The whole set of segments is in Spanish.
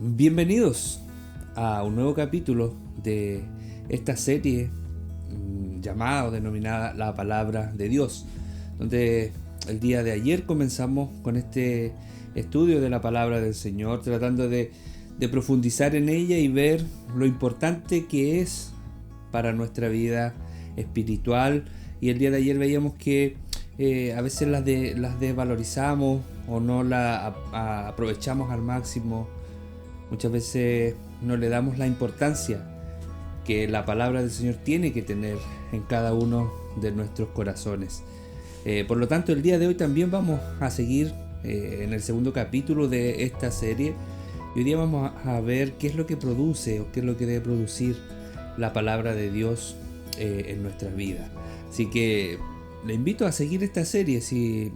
Bienvenidos a un nuevo capítulo de esta serie llamada o denominada La Palabra de Dios, donde el día de ayer comenzamos con este estudio de la Palabra del Señor, tratando de profundizar en ella y ver lo importante que es para nuestra vida espiritual. Y el día de ayer veíamos que a veces las desvalorizamos o no la aprovechamos al máximo. Muchas veces no le damos la importancia que la palabra del Señor tiene que tener en cada uno de nuestros corazones. Por lo tanto, el día de hoy también vamos a seguir en el segundo capítulo de esta serie. Y hoy día vamos a ver qué es lo que produce o qué es lo que debe producir la palabra de Dios en nuestras vidas. Así que le invito a seguir esta serie. Si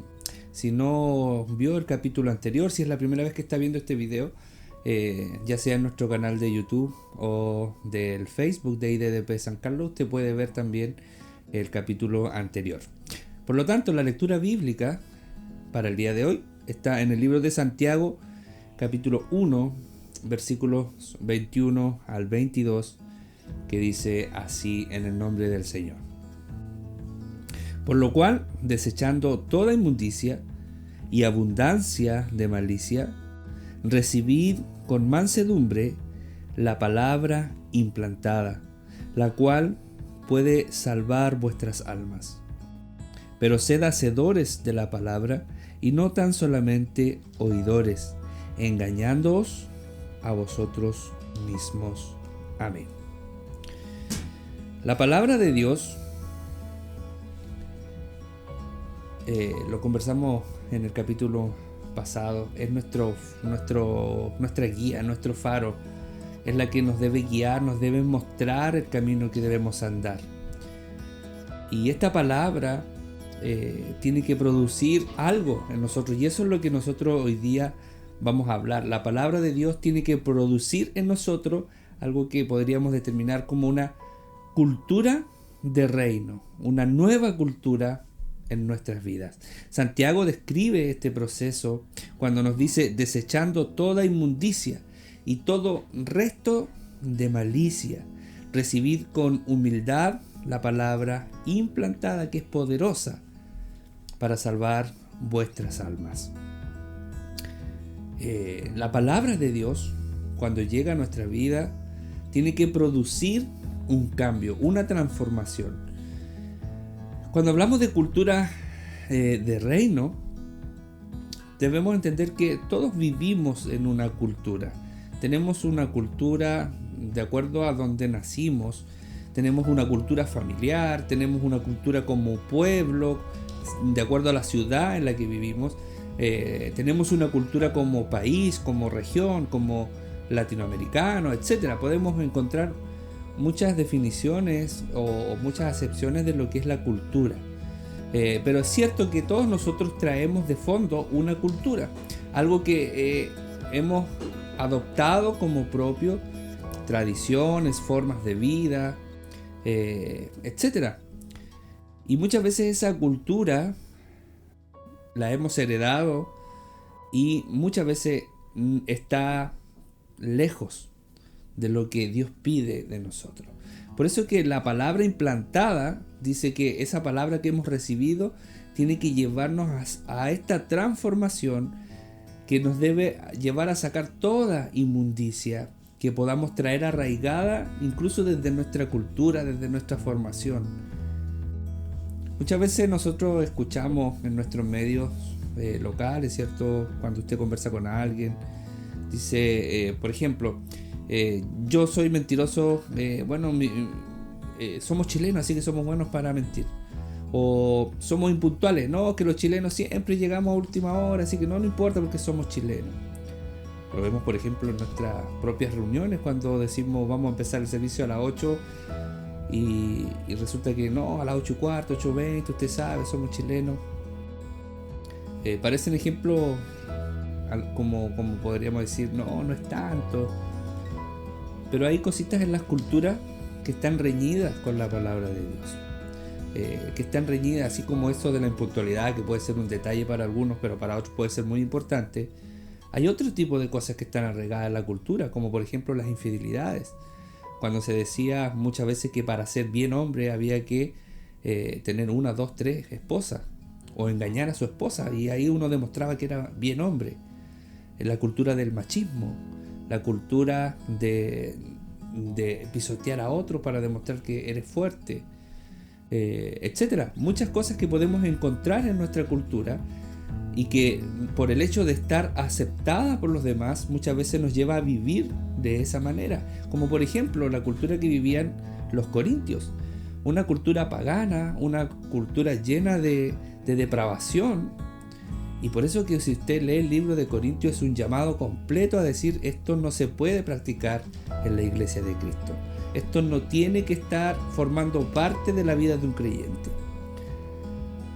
no vio el capítulo anterior, si es la primera vez que está viendo este video, ya sea en nuestro canal de YouTube o del Facebook de IDDP San Carlos, usted puede ver también el capítulo anterior. Por lo tanto, la lectura bíblica para el día de hoy está en el libro de Santiago, capítulo 1, versículos 21 al 22, que dice así en el nombre del Señor. Por lo cual, desechando toda inmundicia y abundancia de malicia, recibid con mansedumbre la palabra implantada, la cual puede salvar vuestras almas. Pero sed hacedores de la palabra y no tan solamente oidores, engañándoos a vosotros mismos. Amén. La palabra de Dios, lo conversamos en el capítulo pasado, es nuestra guía, nuestro faro, es la que nos debe guiar, nos debe mostrar el camino que debemos andar. Y esta palabra tiene que producir algo en nosotros, y eso es lo que nosotros hoy día vamos a hablar. La palabra de Dios tiene que producir en nosotros algo que podríamos determinar como una cultura de reino, una nueva cultura en nuestras vidas. Santiago describe este proceso cuando nos dice: desechando toda inmundicia y todo resto de malicia, recibid con humildad la palabra implantada, que es poderosa para salvar vuestras almas. La palabra de Dios, cuando llega a nuestra vida, tiene que producir un cambio, una transformación. Cuando hablamos de cultura de reino, debemos entender que todos vivimos en una cultura. Tenemos una cultura de acuerdo a donde nacimos, tenemos una cultura familiar, tenemos una cultura como pueblo, de acuerdo a la ciudad en la que vivimos, tenemos una cultura como país, como región, como latinoamericano, etc. Podemos encontrar muchas definiciones o muchas acepciones de lo que es la cultura. Pero es cierto que todos nosotros traemos de fondo una cultura, algo que hemos adoptado como propio, tradiciones, formas de vida, etc. Y muchas veces esa cultura la hemos heredado y muchas veces está lejos de lo que Dios pide de nosotros. Por eso que la palabra implantada dice que esa palabra que hemos recibido tiene que llevarnos a esta transformación que nos debe llevar a sacar toda inmundicia que podamos traer arraigada incluso desde nuestra cultura, desde nuestra formación. Muchas veces nosotros escuchamos en nuestros medios locales, ¿cierto? Cuando usted conversa con alguien, dice, por ejemplo, yo soy mentiroso, somos chilenos, así que somos buenos para mentir. O somos impuntuales, no, que los chilenos siempre llegamos a última hora, así que no importa porque somos chilenos. Lo vemos, por ejemplo, en nuestras propias reuniones, cuando decimos vamos a empezar el servicio a las 8 y resulta que no, a las 8:15, 8:20, usted sabe, somos chilenos. Parecen ejemplos como podríamos decir, no es tanto. Pero hay cositas en las culturas que están reñidas con la palabra de Dios. Que están reñidas, así como eso de la impuntualidad, que puede ser un detalle para algunos, pero para otros puede ser muy importante. Hay otro tipo de cosas que están arraigadas en la cultura, como por ejemplo las infidelidades. Cuando se decía muchas veces que para ser bien hombre había que tener 1, 2, 3 esposas o engañar a su esposa, y ahí uno demostraba que era bien hombre. En la cultura del machismo, la cultura de pisotear a otro para demostrar que eres fuerte, etcétera. Muchas cosas que podemos encontrar en nuestra cultura y que por el hecho de estar aceptada por los demás muchas veces nos lleva a vivir de esa manera, como por ejemplo la cultura que vivían los corintios, una cultura pagana, una cultura llena de depravación. Y por eso que si usted lee el libro de Corintios es un llamado completo a decir: esto no se puede practicar en la iglesia de Cristo, esto no tiene que estar formando parte de la vida de un creyente.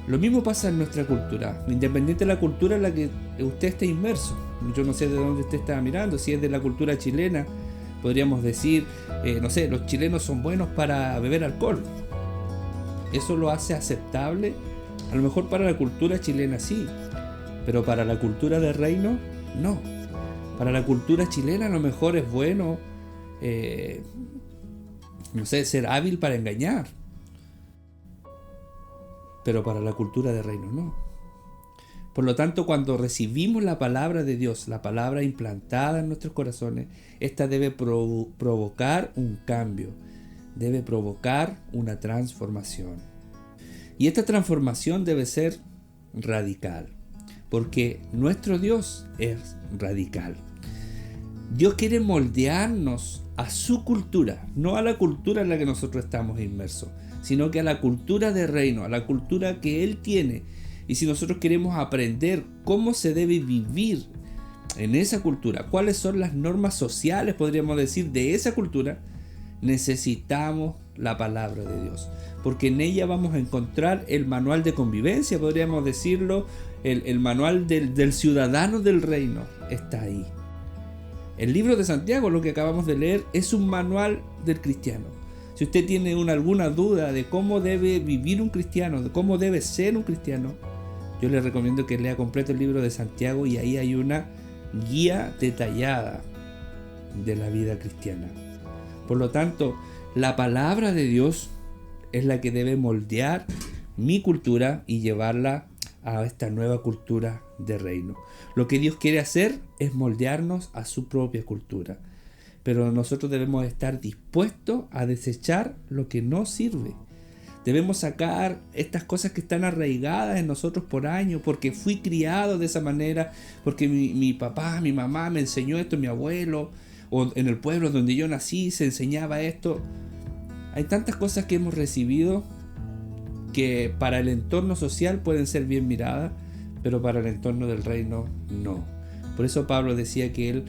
Lo mismo pasa en nuestra cultura, independiente de la cultura en la que usted esté inmerso. Yo no sé de dónde usted está mirando, si es de la cultura chilena, podríamos decir, no sé, los chilenos son buenos para beber alcohol. Eso lo hace aceptable, a lo mejor para la cultura chilena sí, pero para la cultura del reino, no. Para la cultura chilena a lo mejor es bueno, no sé, ser hábil para engañar, pero para la cultura del reino no. Por lo tanto, cuando recibimos la palabra de Dios, la palabra implantada en nuestros corazones, esta debe provocar un cambio, debe provocar una transformación. Y esta transformación debe ser radical, porque nuestro Dios es radical. Dios quiere moldearnos a su cultura, no a la cultura en la que nosotros estamos inmersos, sino que a la cultura del reino, a la cultura que Él tiene. Y si nosotros queremos aprender cómo se debe vivir en esa cultura, cuáles son las normas sociales, podríamos decir, de esa cultura, necesitamos la palabra de Dios, porque en ella vamos a encontrar el manual de convivencia, podríamos decirlo, el manual del ciudadano del reino está ahí. El libro de Santiago, lo que acabamos de leer, es un manual del cristiano. Si usted tiene alguna duda de cómo debe vivir un cristiano, de cómo debe ser un cristiano, yo le recomiendo que lea completo el libro de Santiago, y ahí hay una guía detallada de la vida cristiana. Por lo tanto, la palabra de Dios es la que debe moldear mi cultura y llevarla a esta nueva cultura de reino. Lo que Dios quiere hacer es moldearnos a su propia cultura, pero nosotros debemos estar dispuestos a desechar lo que no sirve. Debemos sacar estas cosas que están arraigadas en nosotros por años, porque fui criado de esa manera, porque mi papá, mi mamá me enseñó esto, mi abuelo, o en el pueblo donde yo nací se enseñaba esto. Hay tantas cosas que hemos recibido que para el entorno social pueden ser bien miradas, pero para el entorno del reino no. Por eso Pablo decía que él,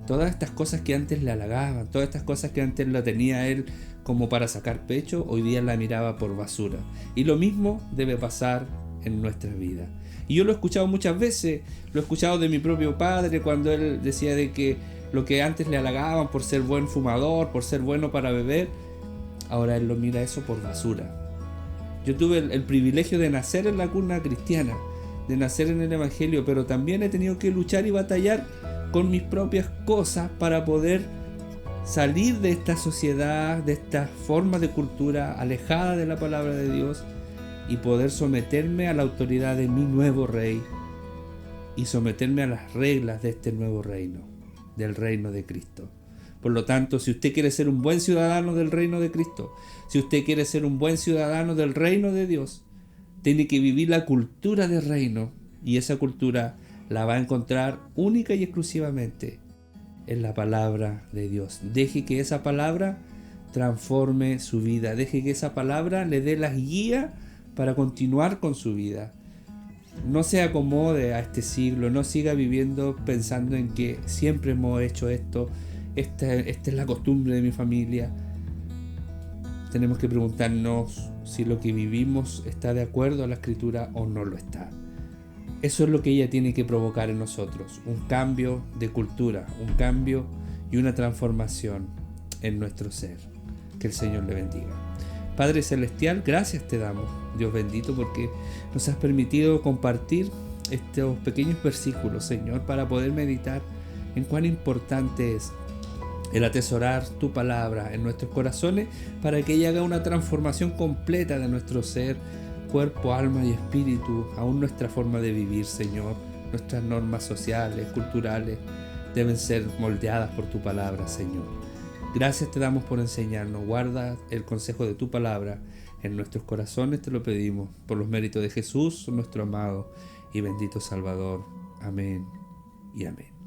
todas estas cosas que antes le halagaban, todas estas cosas que antes la tenía él como para sacar pecho, hoy día la miraba por basura. Y lo mismo debe pasar en nuestra vida. Y yo lo he escuchado muchas veces, lo he escuchado de mi propio padre cuando él decía de que lo que antes le halagaban por ser buen fumador, por ser bueno para beber, ahora él lo mira eso por basura. Yo tuve el privilegio de nacer en la cuna cristiana, de nacer en el evangelio, pero también he tenido que luchar y batallar con mis propias cosas para poder salir de esta sociedad, de esta forma de cultura alejada de la palabra de Dios, y poder someterme a la autoridad de mi nuevo rey y someterme a las reglas de este nuevo reino, del reino de Cristo. Por lo tanto, si usted quiere ser un buen ciudadano del reino de Cristo, si usted quiere ser un buen ciudadano del reino de Dios, tiene que vivir la cultura del reino, y esa cultura la va a encontrar única y exclusivamente en la palabra de Dios. Deje que esa palabra transforme su vida, deje que esa palabra le dé las guías para continuar con su vida. No se acomode a este siglo, no siga viviendo pensando en que siempre hemos hecho esto, esta es la costumbre de mi familia. Tenemos que preguntarnos si lo que vivimos está de acuerdo a la Escritura o no lo está. Eso es lo que ella tiene que provocar en nosotros, un cambio de cultura, un cambio y una transformación en nuestro ser. Que el Señor le bendiga. Padre Celestial, gracias te damos, Dios bendito, porque nos has permitido compartir estos pequeños versículos, Señor, para poder meditar en cuán importante es el atesorar tu palabra en nuestros corazones para que ella haga una transformación completa de nuestro ser, cuerpo, alma y espíritu, aún nuestra forma de vivir, Señor. Nuestras normas sociales, culturales, deben ser moldeadas por tu palabra, Señor. Gracias te damos por enseñarnos. Guarda el consejo de tu palabra en nuestros corazones, te lo pedimos, por los méritos de Jesús, nuestro amado y bendito Salvador. Amén y amén.